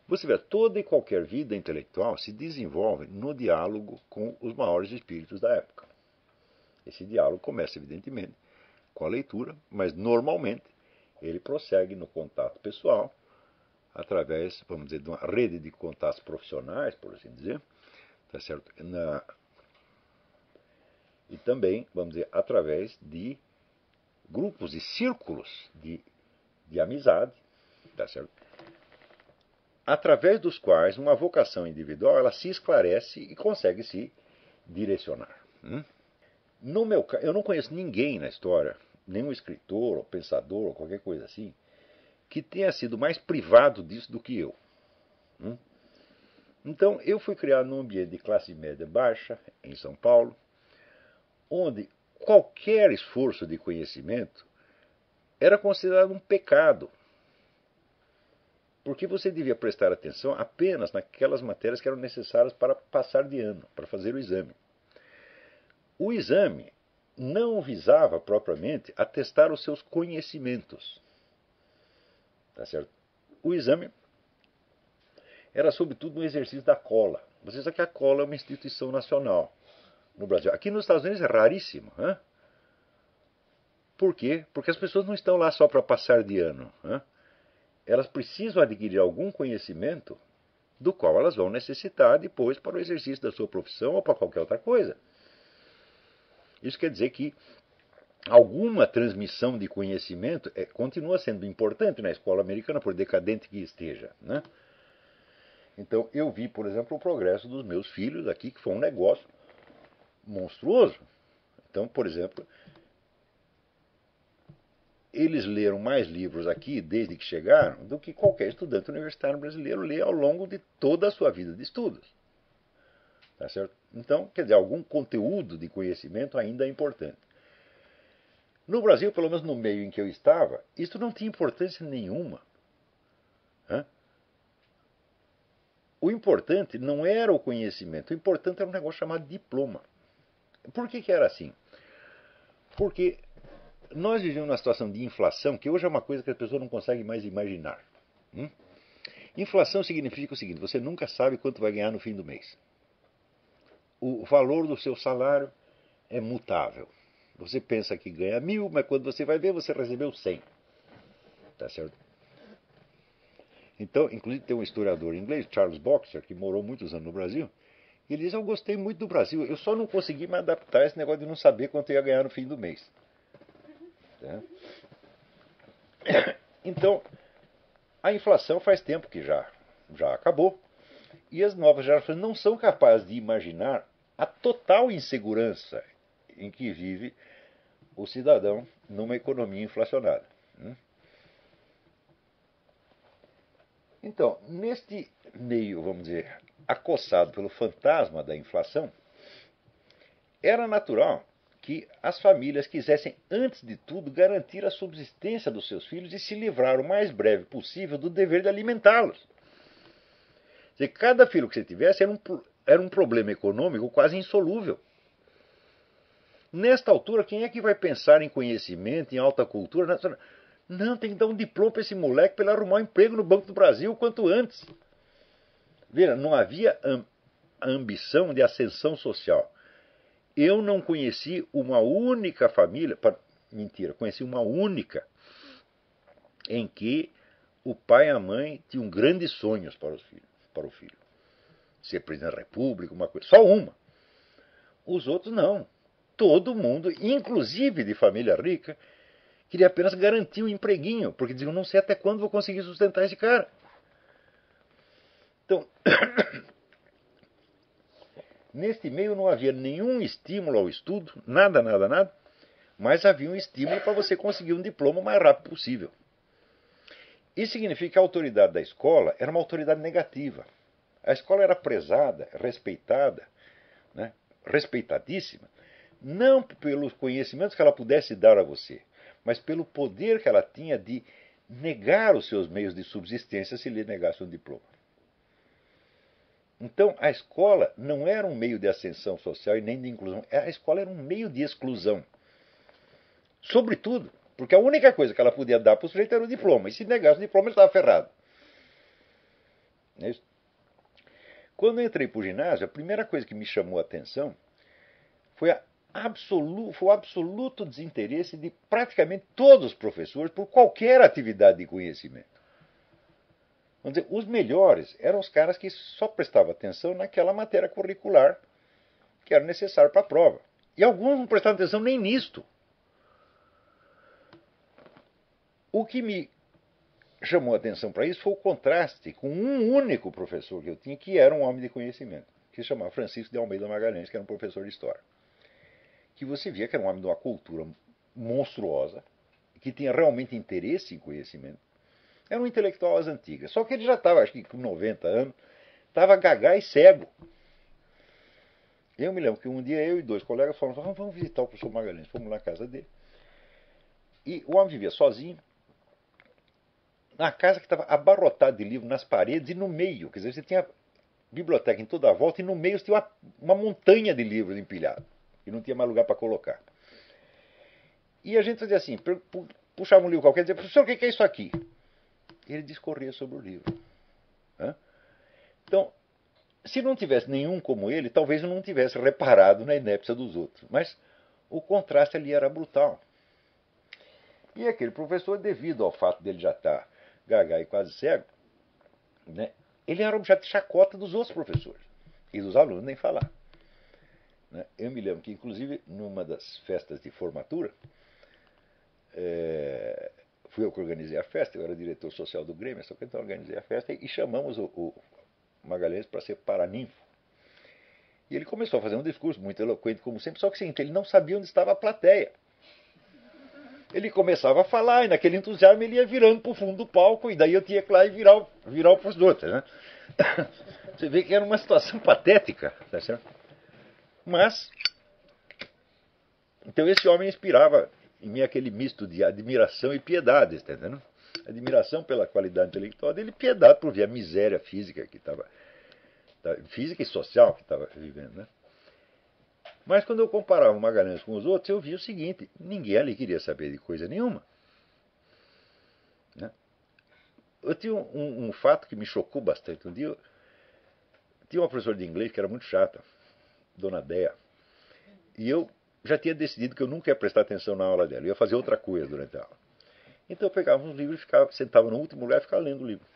Você vê, toda e qualquer vida intelectual se desenvolve no diálogo com os maiores espíritos da época. Esse diálogo começa, evidentemente, com a leitura, mas normalmente ele prossegue no contato pessoal, através, vamos dizer, de uma rede de contatos profissionais, por assim dizer, tá certo? E também, vamos dizer, através de grupos e círculos de amizade, tá certo? Através dos quais uma vocação individual ela se esclarece e consegue se direcionar. No meu caso, eu não conheço ninguém na história, nenhum escritor ou pensador ou qualquer coisa assim, que tenha sido mais privado disso do que eu. Então, eu fui criado num ambiente de classe média baixa, em São Paulo, onde qualquer esforço de conhecimento era considerado um pecado. Porque você devia prestar atenção apenas naquelas matérias que eram necessárias para passar de ano, para fazer o exame. O exame não visava propriamente atestar os seus conhecimentos. Tá certo? O exame era, sobretudo, um exercício da cola. Você sabe que a cola é uma instituição nacional no Brasil. Aqui nos Estados Unidos é raríssimo. Hein? Por quê? Porque as pessoas não estão lá só para passar de ano. Hein? Elas precisam adquirir algum conhecimento do qual elas vão necessitar depois para o exercício da sua profissão ou para qualquer outra coisa. Isso quer dizer que alguma transmissão de conhecimento continua sendo importante na escola americana, por decadente que esteja. Né? Então, eu vi, por exemplo, o progresso dos meus filhos aqui, que foi um negócio monstruoso. Então, por exemplo, eles leram mais livros aqui, desde que chegaram, do que qualquer estudante universitário brasileiro lê ao longo de toda a sua vida de estudos. Tá certo? Então, quer dizer, algum conteúdo de conhecimento ainda é importante. No Brasil, pelo menos no meio em que eu estava, isso não tinha importância nenhuma. O importante não era o conhecimento, o importante era um negócio chamado diploma. Por que era assim? Porque nós vivemos uma situação de inflação que hoje é uma coisa que as pessoas não conseguem mais imaginar. Inflação significa o seguinte: você nunca sabe quanto vai ganhar no fim do mês. O valor do seu salário é mutável. Você pensa que ganha 1.000, mas quando você vai ver, você recebeu 100. Tá certo? Então, inclusive tem um historiador inglês, Charles Boxer, que morou muitos anos no Brasil, e ele diz: eu gostei muito do Brasil, eu só não consegui me adaptar a esse negócio de não saber quanto ia ganhar no fim do mês. Tá? Então, a inflação faz tempo que já acabou. E as novas gerações não são capazes de imaginar a total insegurança em que vive o cidadão numa economia inflacionada. Então, neste meio, vamos dizer, acossado pelo fantasma da inflação, era natural que as famílias quisessem, antes de tudo, garantir a subsistência dos seus filhos e se livrar o mais breve possível do dever de alimentá-los. Cada filho que você tivesse era um problema econômico quase insolúvel. Nesta altura, quem é que vai pensar em conhecimento, em alta cultura? Não, tem que dar um diploma para esse moleque para ele arrumar um emprego no Banco do Brasil o quanto antes. Veja, não havia ambição de ascensão social. Eu não conheci uma única família, mentira, conheci uma única em que o pai e a mãe tinham grandes sonhos para o filho. Ser presidente da República, uma coisa. Só uma. Os outros não. Todo mundo, inclusive de família rica, queria apenas garantir um empreguinho, porque diziam: não sei até quando vou conseguir sustentar esse cara. Então, neste meio não havia nenhum estímulo ao estudo, nada, mas havia um estímulo para você conseguir um diploma o mais rápido possível. Isso significa que a autoridade da escola era uma autoridade negativa. A escola era prezada, respeitada, né, respeitadíssima, não pelos conhecimentos que ela pudesse dar a você, mas pelo poder que ela tinha de negar os seus meios de subsistência se lhe negasse um diploma. Então, a escola não era um meio de ascensão social e nem de inclusão. A escola era um meio de exclusão. Sobretudo, porque a única coisa que ela podia dar para o sujeito era o diploma. E se negasse o diploma, ele estava ferrado. Não é isso? Quando eu entrei para o ginásio, a primeira coisa que me chamou a atenção foi foi o absoluto desinteresse de praticamente todos os professores por qualquer atividade de conhecimento. Vamos dizer, os melhores eram os caras que só prestavam atenção naquela matéria curricular que era necessária para a prova. E alguns não prestavam atenção nem nisto. O que me chamou a atenção para isso foi o contraste com um único professor que eu tinha, que era um homem de conhecimento, que se chamava Francisco de Almeida Magalhães, que era um professor de história. Que você via que era um homem de uma cultura monstruosa, que tinha realmente interesse em conhecimento. Era um intelectual às antigas. Só que ele já estava, acho que com 90 anos, estava gagá e cego. Eu me lembro que um dia eu e dois colegas falaram, vamos visitar o professor Magalhães. Fomos na casa dele. E o homem vivia sozinho, na casa que estava abarrotada de livros nas paredes e no meio. Quer dizer, você tinha biblioteca em toda a volta e no meio você tinha uma montanha de livros empilhados. E não tinha mais lugar para colocar. E a gente fazia assim, puxava um livro qualquer e dizia, professor, o que é isso aqui? Ele discorria sobre o livro. Então, se não tivesse nenhum como ele, talvez eu não tivesse reparado na inépcia dos outros. Mas o contraste ali era brutal. E aquele professor, devido ao fato dele já estar gaga e quase cego, né, ele era objeto de chacota dos outros professores. E dos alunos, nem falar. Eu me lembro que, inclusive, numa das festas de formatura, fui eu que organizei a festa, eu era diretor social do Grêmio, então organizei a festa e chamamos o Magalhães para ser paraninfo. E ele começou a fazer um discurso muito eloquente, como sempre, só que seguinte, ele não sabia onde estava a plateia. Ele começava a falar, e naquele entusiasmo ele ia virando para o fundo do palco, e daí eu tinha que ir lá e virar o professor. Né? Você vê que era uma situação patética, tá certo? Mas, então esse homem inspirava em mim aquele misto de admiração e piedade, tá entendendo? Admiração pela qualidade intelectual dele e piedade por ver a miséria física que estava, física e social que estava vivendo, né? Mas quando eu comparava o Magalhães com os outros, eu vi o seguinte, ninguém ali queria saber de coisa nenhuma. Né? Eu tinha um fato que me chocou bastante. Um dia eu tinha uma professora de inglês que era muito chata, Dona Dea, e eu já tinha decidido que eu nunca ia prestar atenção na aula dela, eu ia fazer outra coisa durante a aula. Então eu pegava uns livros e sentava no último lugar e ficava lendo o livro.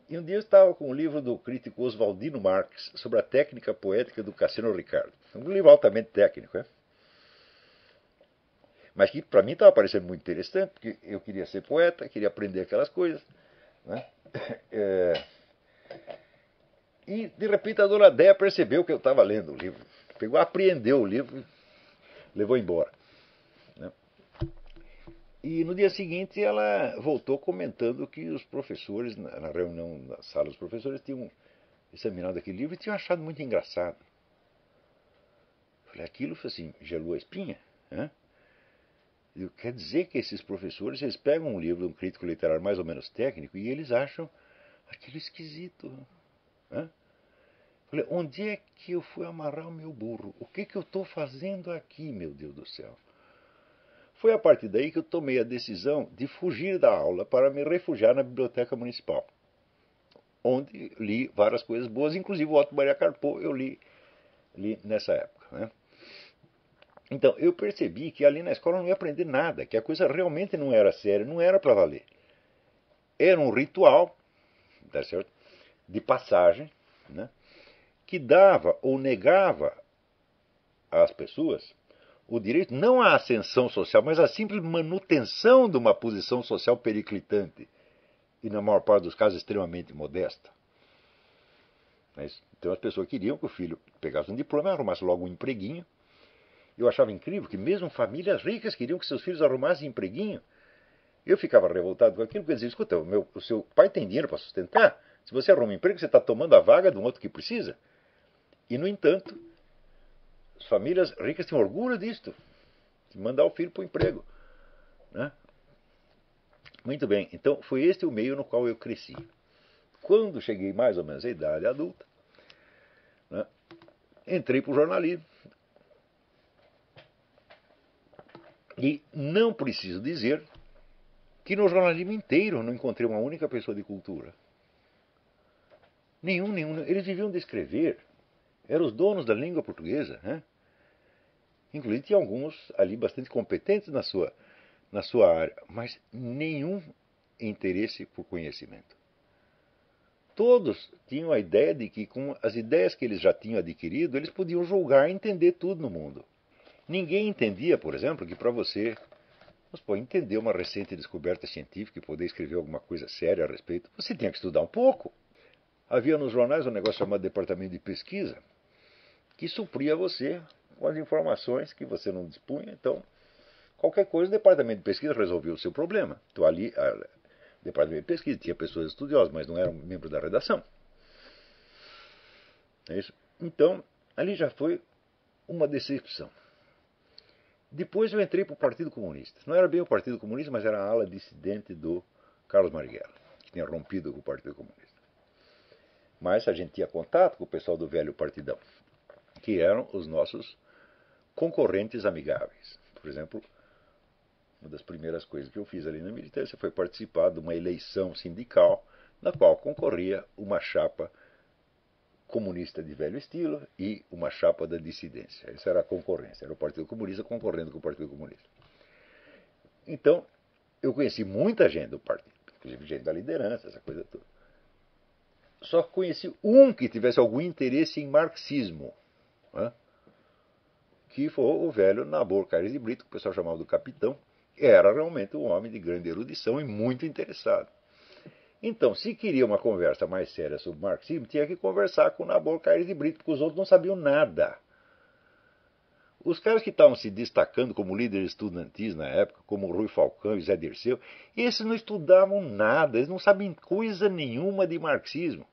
E um dia eu estava com um livro do crítico Oswaldino Marques sobre a técnica poética do Cassiano Ricardo. Um livro altamente técnico, né? Mas que para mim estava parecendo muito interessante, porque eu queria ser poeta, queria aprender aquelas coisas. Né? E de repente a Dona Déia percebeu que eu estava lendo o livro. Pegou, apreendeu o livro e levou embora. Né? E no dia seguinte ela voltou comentando que os professores, na reunião na sala dos professores, tinham examinado aquele livro e tinham achado muito engraçado. Eu falei, aquilo assim, gelou a espinha. Né? Quer dizer que esses professores, eles pegam um livro de um crítico literário mais ou menos técnico e eles acham aquilo esquisito. Né? Falei, onde é que eu fui amarrar o meu burro? O que eu estou fazendo aqui, meu Deus do céu? Foi a partir daí que eu tomei a decisão de fugir da aula para me refugiar na biblioteca municipal, onde li várias coisas boas, inclusive o Otto Maria Carpo eu li nessa época. Né? Então, eu percebi que ali na escola eu não ia aprender nada, que a coisa realmente não era séria, não era para valer. Era um ritual, tá certo? De passagem, né? Que dava ou negava às pessoas o direito não à ascensão social, mas à simples manutenção de uma posição social periclitante e, na maior parte dos casos, extremamente modesta. Então as pessoas queriam que o filho pegasse um diploma e arrumasse logo um empreguinho. Eu achava incrível que mesmo famílias ricas queriam que seus filhos arrumassem empreguinho. Eu ficava revoltado com aquilo, porque eu dizia, escuta, o seu pai tem dinheiro para sustentar. Se você arruma um emprego, você está tomando a vaga de um outro que precisa. E, no entanto, as famílias ricas tinham orgulho disto, de mandar o filho para o emprego. Né? Muito bem, então foi este o meio no qual eu cresci. Quando cheguei mais ou menos à idade adulta, né, entrei para o jornalismo. E não preciso dizer que no jornalismo inteiro não encontrei uma única pessoa de cultura. Nenhum. Eles viviam de escrever. Eram os donos da língua portuguesa, né? Inclusive tinha alguns ali bastante competentes na sua área, mas nenhum interesse por conhecimento. Todos tinham a ideia de que, com as ideias que eles já tinham adquirido, eles podiam julgar e entender tudo no mundo. Ninguém entendia, por exemplo, que para você entender uma recente descoberta científica e poder escrever alguma coisa séria a respeito, você tinha que estudar um pouco. Havia nos jornais um negócio chamado Departamento de Pesquisa, que supria você com as informações que você não dispunha. Então, qualquer coisa, o Departamento de Pesquisa resolvia o seu problema. Então, ali, o Departamento de Pesquisa tinha pessoas estudiosas, mas não eram membros da redação. É isso? Então, ali já foi uma decepção. Depois eu entrei para o Partido Comunista. Não era bem o Partido Comunista, mas era a ala dissidente do Carlos Marighella, que tinha rompido com o Partido Comunista. Mas a gente tinha contato com o pessoal do velho partidão, que eram os nossos concorrentes amigáveis. Por exemplo, uma das primeiras coisas que eu fiz ali na militância foi participar de uma eleição sindical na qual concorria uma chapa comunista de velho estilo e uma chapa da dissidência. Essa era a concorrência, era o Partido Comunista concorrendo com o Partido Comunista. Então, eu conheci muita gente do partido, inclusive gente da liderança, essa coisa toda. Só conheci um que tivesse algum interesse em marxismo, né? Que foi o velho Nabor Caires de Brito, que o pessoal chamava do capitão. Era realmente um homem de grande erudição e muito interessado. Então, se queria uma conversa mais séria sobre marxismo, tinha que conversar com o Nabor Caires de Brito, porque os outros não sabiam nada. Os caras que estavam se destacando como líderes estudantis na época, como Rui Falcão e Zé Dirceu, esses não estudavam nada, eles não sabem coisa nenhuma de marxismo.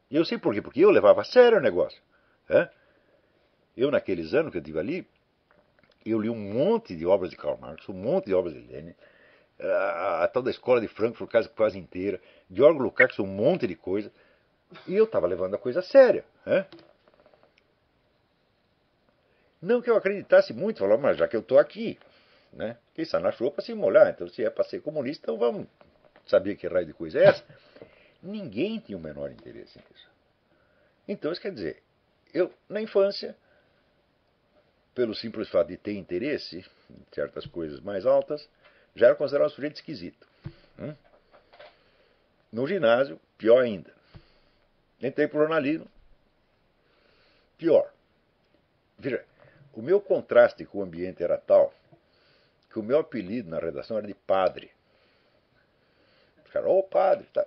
E eu sei por quê, porque eu levava a sério o negócio. Né? Eu, naqueles anos que eu estive ali, eu li um monte de obras de Karl Marx, um monte de obras de Lenin, a tal da escola de Frankfurt quase inteira, Georg Lukács, um monte de coisa, e eu estava levando a coisa a séria. Né? Não que eu acreditasse muito, falava, mas já que eu estou aqui, né? Quem está na chuva para se molhar, então se é para ser comunista, então vamos saber que raio de coisa é essa. Ninguém tinha o menor interesse nisso. Então, isso quer dizer, eu, na infância, pelo simples fato de ter interesse em certas coisas mais altas, já era considerado um sujeito esquisito. No ginásio, pior ainda. Entrei para o jornalismo, pior. Veja, o meu contraste com o ambiente era tal que o meu apelido na redação era de padre. Os caras, ô padre, tá.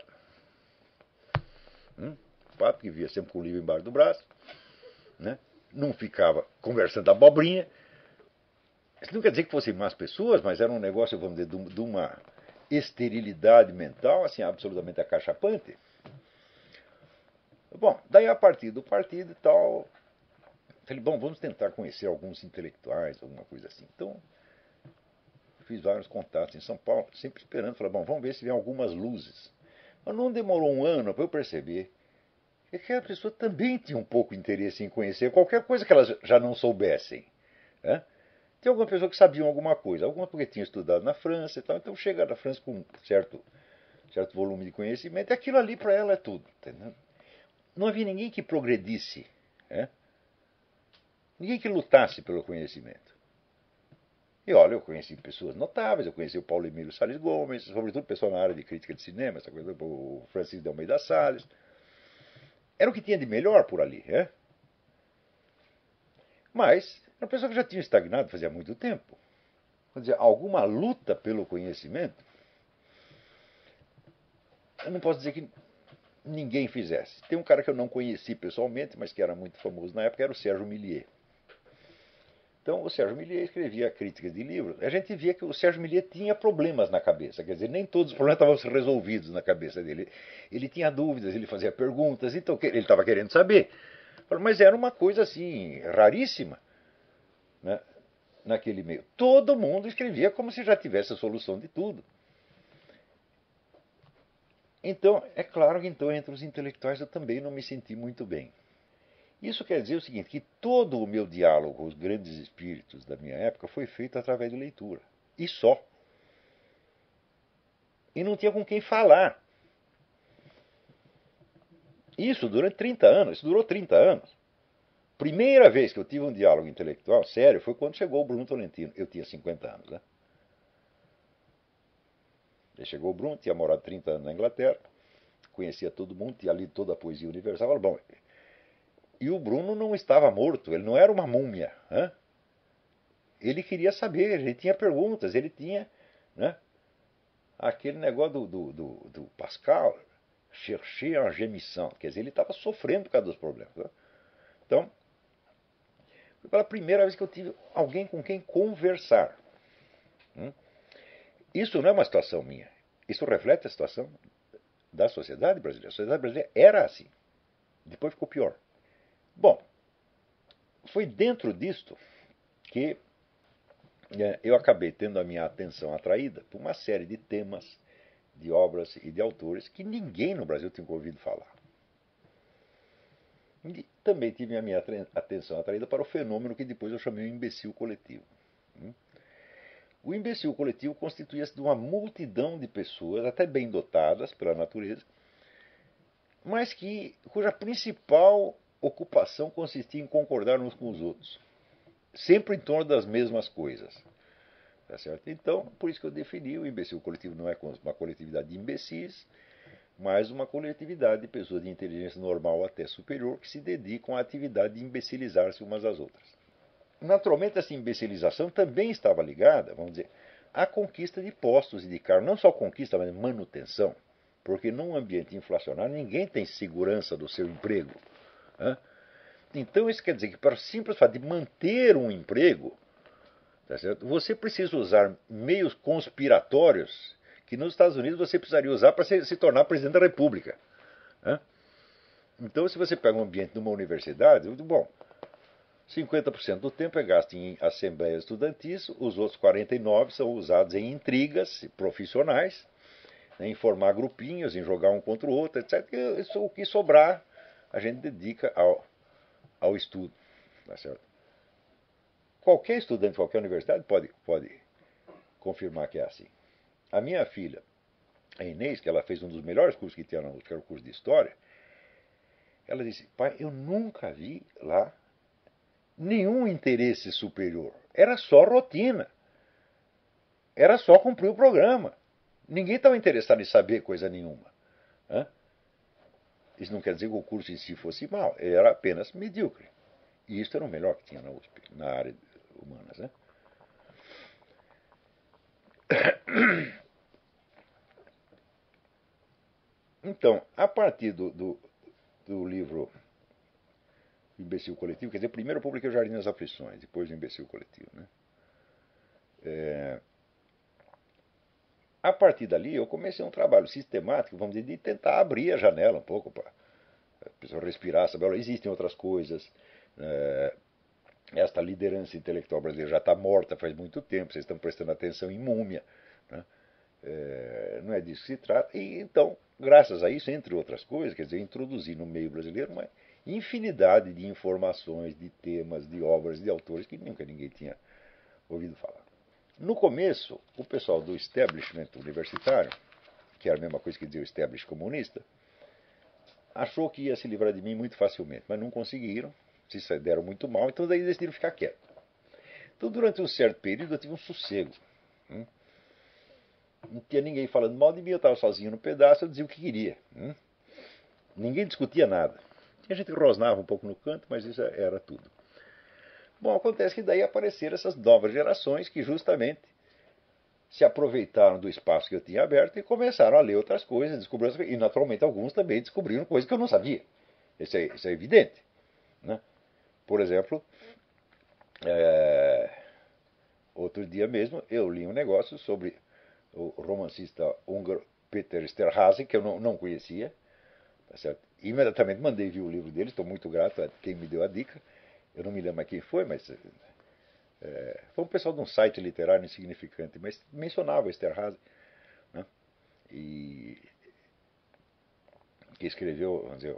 O padre que via sempre com o livro embaixo do braço, né? Não ficava conversando abobrinha. Isso não quer dizer que fossem más pessoas, mas era um negócio, vamos dizer, de uma esterilidade mental, assim, absolutamente acachapante. Bom, daí a partir do partido e tal, falei, bom, vamos tentar conhecer alguns intelectuais, alguma coisa assim. Então, fiz vários contatos em São Paulo, sempre esperando, falei, bom, vamos ver se vem algumas luzes. Mas não demorou um ano para eu perceber que aquela pessoa também tinha um pouco de interesse em conhecer qualquer coisa que elas já não soubessem. Né? Tem alguma pessoa que sabia alguma coisa, alguma porque tinha estudado na França e tal, então chega na França com um certo volume de conhecimento, e aquilo ali para ela é tudo. Entendeu? Não havia ninguém que progredisse, né? Ninguém que lutasse pelo conhecimento. E olha, eu conheci pessoas notáveis, eu conheci o Paulo Emílio Salles Gomes, sobretudo pessoal na área de crítica de cinema, essa coisa, o Francisco de Almeida Salles. Era o que tinha de melhor por ali, né? Mas era uma pessoa que já tinha estagnado fazia muito tempo. Quer dizer, alguma luta pelo conhecimento, eu não posso dizer que ninguém fizesse. Tem um cara que eu não conheci pessoalmente, mas que era muito famoso na época, era o Sérgio Millier. Então, o Sérgio Millier escrevia críticas de livros. A gente via que o Sérgio Millier tinha problemas na cabeça. Quer dizer, nem todos os problemas estavam resolvidos na cabeça dele. Ele tinha dúvidas, ele fazia perguntas, então ele estava querendo saber. Mas era uma coisa assim, raríssima, né, naquele meio. Todo mundo escrevia como se já tivesse a solução de tudo. Então, é claro que então, entre os intelectuais eu também não me senti muito bem. Isso quer dizer o seguinte, que todo o meu diálogo com os grandes espíritos da minha época foi feito através de leitura. E só. E não tinha com quem falar. Isso durante 30 anos, isso durou 30 anos. Primeira vez que eu tive um diálogo intelectual sério foi quando chegou o Bruno Tolentino. Eu tinha 50 anos, né? Aí chegou o Bruno, tinha morado 30 anos na Inglaterra, conhecia todo mundo, tinha lido toda a poesia universal. Falei, bom, e o Bruno não estava morto, ele não era uma múmia. Né? Ele queria saber, ele tinha perguntas, ele tinha, né, aquele negócio do Pascal, chercher en gémissant, quer dizer, ele estava sofrendo por causa dos problemas. Né? Então, foi pela primeira vez que eu tive alguém com quem conversar. Isso não é uma situação minha, isso reflete a situação da sociedade brasileira. A sociedade brasileira era assim, depois ficou pior. Bom, foi dentro disto que eu acabei tendo a minha atenção atraída por uma série de temas, de obras e de autores que ninguém no Brasil tinha ouvido falar. E também tive a minha atenção atraída para o fenômeno que depois eu chamei de imbecil coletivo. O imbecil coletivo constituía-se de uma multidão de pessoas, até bem dotadas pela natureza, mas cuja principal ocupação consistia em concordar uns com os outros, sempre em torno das mesmas coisas. Tá certo? Então, por isso que eu defini o imbecil coletivo não é uma coletividade de imbecis, mas uma coletividade de pessoas de inteligência normal até superior que se dedicam à atividade de imbecilizar-se umas às outras. Naturalmente, essa imbecilização também estava ligada, vamos dizer, à conquista de postos e de cargos. Não só conquista, mas manutenção. Porque num ambiente inflacionário ninguém tem segurança do seu emprego. Né? Então isso quer dizer que para o simples fato de manter um emprego, tá certo? Você precisa usar meios conspiratórios que nos Estados Unidos você precisaria usar para se tornar presidente da República. Né? Então se você pega um ambiente de uma universidade, bom, 50% do tempo é gasto em assembleias estudantis, os outros 49% são usados em intrigas profissionais, em formar grupinhos, em jogar um contra o outro, etc. O que sobrar, a gente dedica ao estudo. Tá certo? Qualquer estudante de qualquer universidade pode confirmar que é assim. A minha filha, a Inês, que ela fez um dos melhores cursos que tinha na USP, que era o curso de História, ela disse, pai, eu nunca vi lá nenhum interesse superior. Era só rotina. Era só cumprir o programa. Ninguém estava interessado em saber coisa nenhuma. Né? Isso não quer dizer que o curso em si fosse mal, era apenas medíocre. E isso era o melhor que tinha na USP, na área humanas. Né? Então, a partir do livro Imbecil Coletivo, quer dizer, primeiro eu publiquei o Jardim das Aflições, depois o Imbecil Coletivo. Né? A partir dali eu comecei um trabalho sistemático, vamos dizer, de tentar abrir a janela um pouco para a pessoa respirar, saber, existem outras coisas. Esta liderança intelectual brasileira já está morta faz muito tempo, vocês estão prestando atenção em múmia. Né? Não é disso que se trata. E então, graças a isso, entre outras coisas, quer dizer, introduzi no meio brasileiro uma infinidade de informações, de temas, de obras, de autores que nunca ninguém tinha ouvido falar. No começo, o pessoal do establishment universitário, que era a mesma coisa que dizer o establishment comunista, achou que ia se livrar de mim muito facilmente, mas não conseguiram, se deram muito mal, então daí decidiram ficar quietos. Então, durante um certo período, eu tive um sossego. Não tinha ninguém falando mal de mim, eu estava sozinho no pedaço, eu dizia o que queria. Ninguém discutia nada. A gente rosnava um pouco no canto, mas isso era tudo. Bom, acontece que daí apareceram essas novas gerações que justamente se aproveitaram do espaço que eu tinha aberto e começaram a ler outras coisas, descobriram, e naturalmente alguns também descobriram coisas que eu não sabia. Isso é evidente. Né? Por exemplo, outro dia mesmo eu li um negócio sobre o romancista húngaro Peter Esterházy, que eu não conhecia. Tá certo? Imediatamente mandei ver o livro dele, estou muito grato a quem me deu a dica. Eu não me lembro quem foi, mas foi um pessoal de um site literário insignificante, mas mencionava Esterházy, né? E que escreveu, vamos dizer,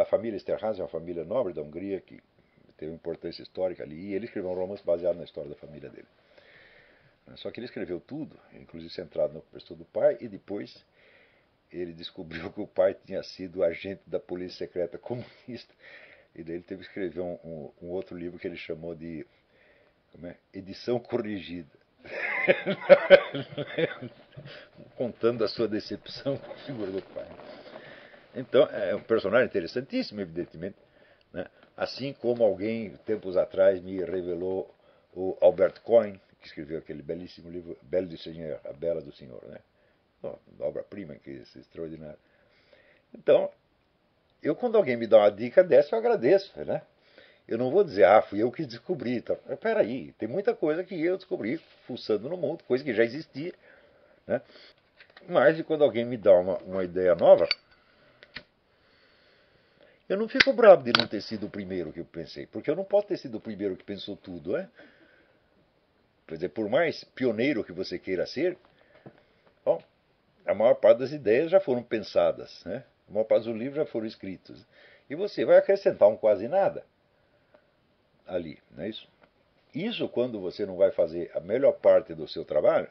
a família Esterházy é uma família nobre da Hungria que teve importância histórica ali, e ele escreveu um romance baseado na história da família dele. Só que ele escreveu tudo, inclusive centrado na pessoa do pai, e depois ele descobriu que o pai tinha sido agente da polícia secreta comunista. E daí ele teve que escrever um outro livro que ele chamou de Edição Corrigida. Contando a sua decepção com a figura do pai. Então, é um personagem interessantíssimo, evidentemente. Né? Assim como alguém, tempos atrás, me revelou o Albert Cohen, que escreveu aquele belíssimo livro, Belle du Seigneur, A Bela do Senhor. Né? Obra-prima, que é extraordinária. Então, quando alguém me dá uma dica dessa, eu agradeço. Né? Eu não vou dizer, fui eu que descobri. Tá? Peraí, tem muita coisa que eu descobri fuçando no mundo, coisa que já existia. Né? Mas, quando alguém me dá uma ideia nova, eu não fico bravo de não ter sido o primeiro que eu pensei, porque eu não posso ter sido o primeiro que pensou tudo. Né? Quer dizer, por mais pioneiro que você queira ser, bom, a maior parte das ideias já foram pensadas. Né? A maior parte dos livros já foram escritos. E você vai acrescentar um quase nada ali, não é isso? Isso quando você não vai fazer a melhor parte do seu trabalho,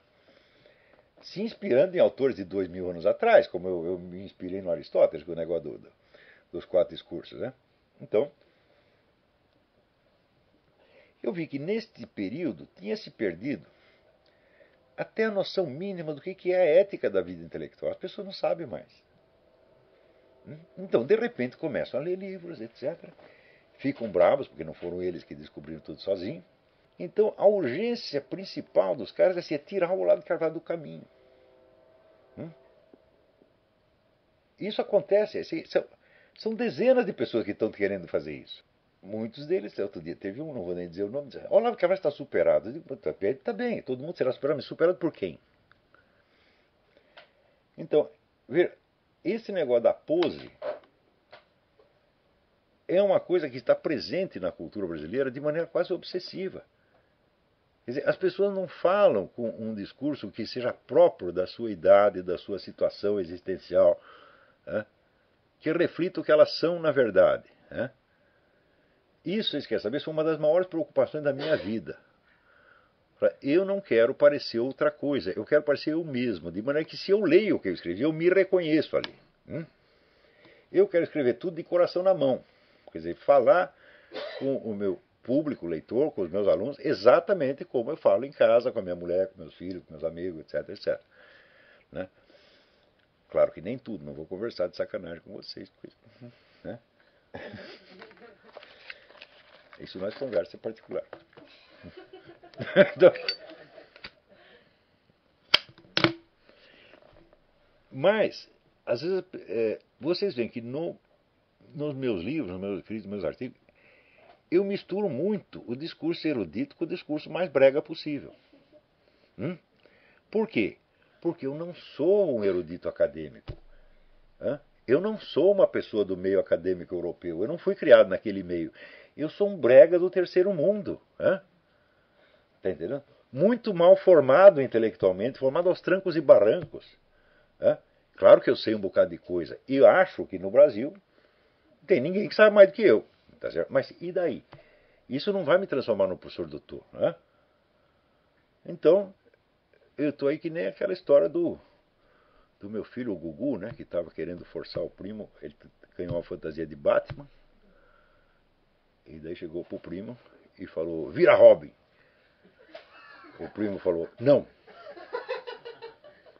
se inspirando em autores de 2000 anos atrás, como eu me inspirei no Aristóteles, com o negócio dos 4 discursos. Né? Então, eu vi que neste período tinha se perdido até a noção mínima do que é a ética da vida intelectual. As pessoas não sabem mais. Então, de repente, começam a ler livros, etc., ficam bravos, porque não foram eles que descobriram tudo sozinhos. Então, a urgência principal dos caras é tirar o lado carvado do caminho. Isso acontece. São dezenas de pessoas que estão querendo fazer isso. Muitos deles, outro dia teve um, não vou nem dizer o nome, o Olavo de Carvalho está superado. Eu digo, está bem, todo mundo será superado, mas superado por quem? Então, esse negócio da pose é uma coisa que está presente na cultura brasileira de maneira quase obsessiva. Quer dizer, as pessoas não falam com um discurso que seja próprio da sua idade, da sua situação existencial, né? Que reflita o que elas são na verdade. Né? Isso, vocês querem saber, foi uma das maiores preocupações da minha vida. Eu não quero parecer outra coisa, eu quero parecer eu mesmo, de maneira que se eu leio o que eu escrevi, eu me reconheço ali. Eu quero escrever tudo de coração na mão. Quer dizer, falar com o meu público, leitor, com os meus alunos, exatamente como eu falo em casa, com a minha mulher, com meus filhos, com meus amigos, etc, etc. Né? Claro que nem tudo, não vou conversar de sacanagem com vocês. Né? Isso nós conversa em particular. Então, mas, às vezes, vocês veem que nos meus livros, nos meus escritos, nos meus artigos, eu misturo muito o discurso erudito com o discurso mais brega possível. Por quê? Porque eu não sou um erudito acadêmico. Eu não sou uma pessoa do meio acadêmico europeu. Eu não fui criado naquele meio. Eu sou um brega do terceiro mundo. Está entendendo? Muito mal formado intelectualmente, formado aos trancos e barrancos. Claro que eu sei um bocado de coisa. E eu acho que no Brasil não tem ninguém que sabe mais do que eu. Tá certo? Mas e daí? Isso não vai me transformar no professor doutor. Então, eu estou aí que nem aquela história do meu filho, o Gugu, né, que estava querendo forçar o primo. Ele ganhou uma fantasia de Batman. E daí chegou pro primo e falou, vira Robin. O primo falou, não.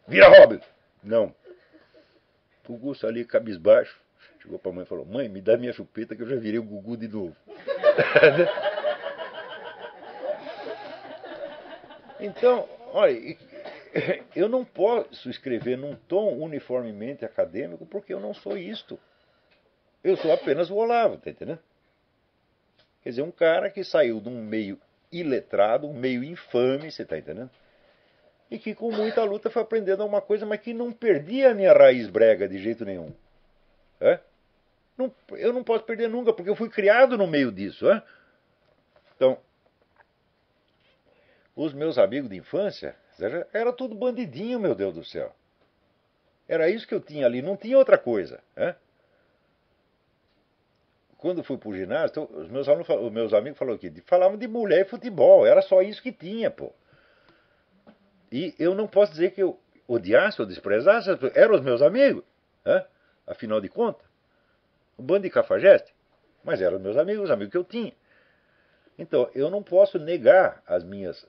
Vira Robin. Não. O Gugu saiu ali cabisbaixo. Chegou para a mãe e falou, mãe, me dá minha chupeta que eu já virei o Gugu de novo. Então, olha, eu não posso escrever num tom uniformemente acadêmico porque eu não sou isto. Eu sou apenas o Olavo, tá entendendo? Quer dizer, um cara que saiu de um meio iletrado, um meio infame, você está entendendo? E que com muita luta foi aprendendo alguma coisa, mas que não perdia a minha raiz brega de jeito nenhum. Eu não posso perder nunca, porque eu fui criado no meio disso. Então, os meus amigos de infância, era tudo bandidinho, meu Deus do céu. Era isso que eu tinha ali, não tinha outra coisa. Quando fui pro ginásio, os meus amigos falavam de mulher e futebol, era só isso que tinha, pô. E eu não posso dizer que eu odiasse ou desprezasse, eram os meus amigos. Afinal de contas, um bando de cafajeste. Mas eram meus amigos, os amigos que eu tinha. Então, eu não posso negar as minhas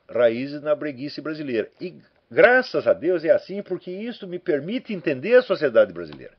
raízes na breguice brasileira. E graças a Deus é assim, porque isso me permite entender a sociedade brasileira.